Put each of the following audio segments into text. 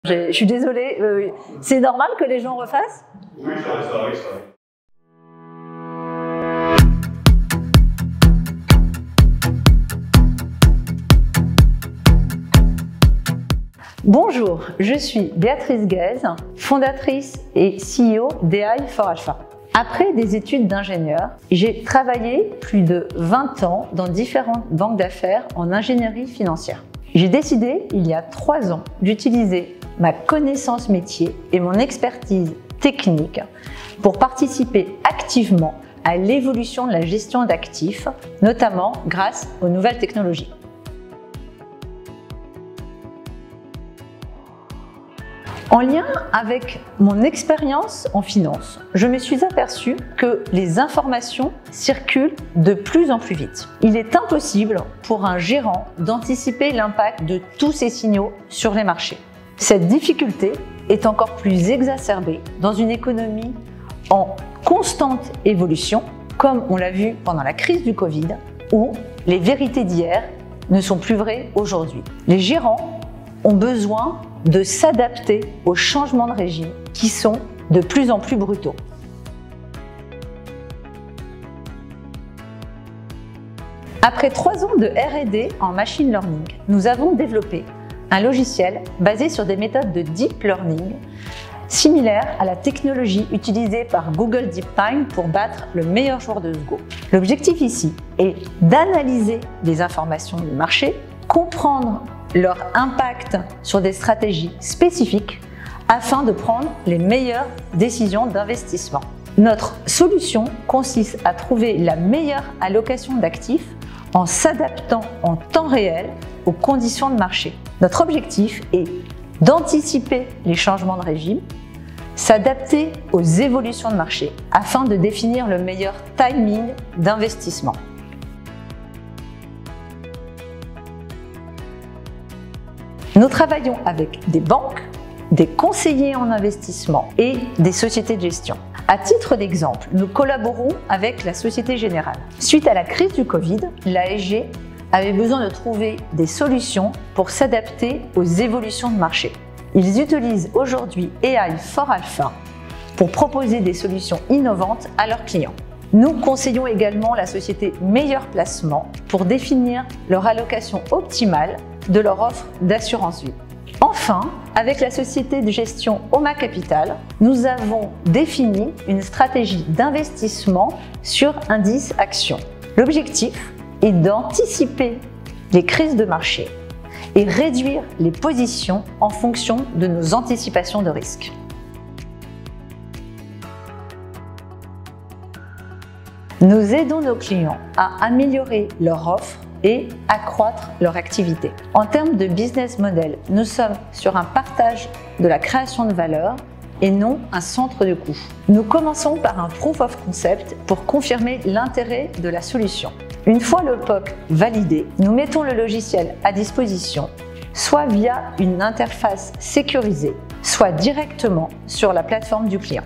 Je suis désolée, c'est normal que les gens refassent? Oui, ça arrive. Bonjour, je suis Béatrice Guèze, fondatrice et CEO d'AI for Alpha. Après des études d'ingénieur, j'ai travaillé plus de 20 ans dans différentes banques d'affaires en ingénierie financière. J'ai décidé, il y a 3 ans, d'utiliser ma connaissance métier et mon expertise technique pour participer activement à l'évolution de la gestion d'actifs, notamment grâce aux nouvelles technologies. En lien avec mon expérience en finance, je me suis aperçue que les informations circulent de plus en plus vite. Il est impossible pour un gérant d'anticiper l'impact de tous ces signaux sur les marchés. Cette difficulté est encore plus exacerbée dans une économie en constante évolution, comme on l'a vu pendant la crise du Covid, où les vérités d'hier ne sont plus vraies aujourd'hui. Les gérants ont besoin de s'adapter aux changements de régime qui sont de plus en plus brutaux. Après 3 ans de R&D en machine learning, nous avons développé un logiciel basé sur des méthodes de deep learning similaires à la technologie utilisée par Google DeepMind pour battre le meilleur joueur de Go. L'objectif ici est d'analyser les informations du marché, comprendre leur impact sur des stratégies spécifiques afin de prendre les meilleures décisions d'investissement. Notre solution consiste à trouver la meilleure allocation d'actifs en s'adaptant en temps réel aux conditions de marché. Notre objectif est d'anticiper les changements de régime, s'adapter aux évolutions de marché afin de définir le meilleur timing d'investissement. Nous travaillons avec des banques, des conseillers en investissement et des sociétés de gestion. À titre d'exemple, nous collaborons avec la Société Générale. Suite à la crise du Covid, l'ASG avait besoin de trouver des solutions pour s'adapter aux évolutions de marché. Ils utilisent aujourd'hui AI for Alpha pour proposer des solutions innovantes à leurs clients. Nous conseillons également la société Meilleur Placement pour définir leur allocation optimale de leur offre d'assurance vie. Enfin, avec la société de gestion Oma Capital, nous avons défini une stratégie d'investissement sur indices actions. L'objectif est d'anticiper les crises de marché et réduire les positions en fonction de nos anticipations de risque. Nous aidons nos clients à améliorer leur offre et accroître leur activité. En termes de business model, nous sommes sur un partage de la création de valeur et non un centre de coût. Nous commençons par un proof of concept pour confirmer l'intérêt de la solution. Une fois le POC validé, nous mettons le logiciel à disposition, soit via une interface sécurisée, soit directement sur la plateforme du client.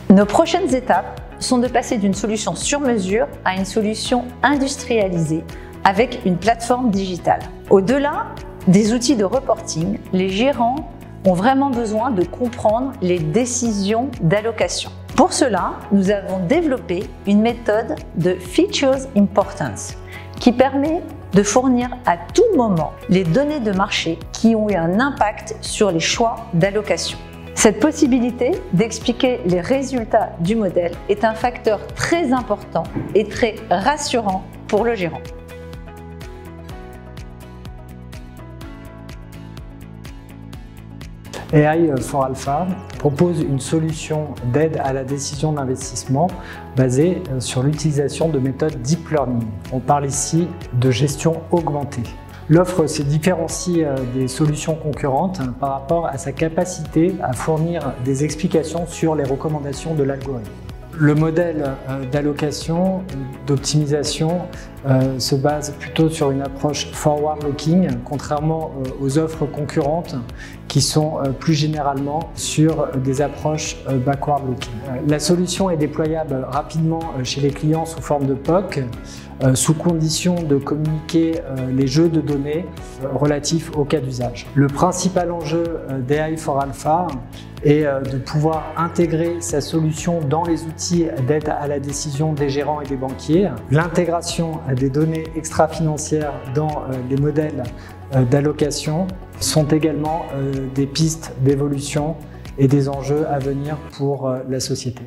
Nos prochaines étapes sont de passer d'une solution sur mesure à une solution industrialisée avec une plateforme digitale. Au-delà des outils de reporting, les gérants ont vraiment besoin de comprendre les décisions d'allocation. Pour cela, nous avons développé une méthode de Features Importance qui permet de fournir à tout moment les données de marché qui ont eu un impact sur les choix d'allocation. Cette possibilité d'expliquer les résultats du modèle est un facteur très important et très rassurant pour le gérant. AI for Alpha propose une solution d'aide à la décision d'investissement basée sur l'utilisation de méthodes deep learning. On parle ici de gestion augmentée. L'offre se différencie des solutions concurrentes par rapport à sa capacité à fournir des explications sur les recommandations de l'algorithme. Le modèle d'allocation, d'optimisation se base plutôt sur une approche forward-looking, contrairement aux offres concurrentes qui sont plus généralement sur des approches backward-looking. La solution est déployable rapidement chez les clients sous forme de POC, sous condition de communiquer les jeux de données relatifs au cas d'usage. Le principal enjeu d'AI for Alpha est de pouvoir intégrer sa solution dans les outils d'aide à la décision des gérants et des banquiers. L'intégration des données extra-financières dans les modèles d'allocation sont également des pistes d'évolution et des enjeux à venir pour la société.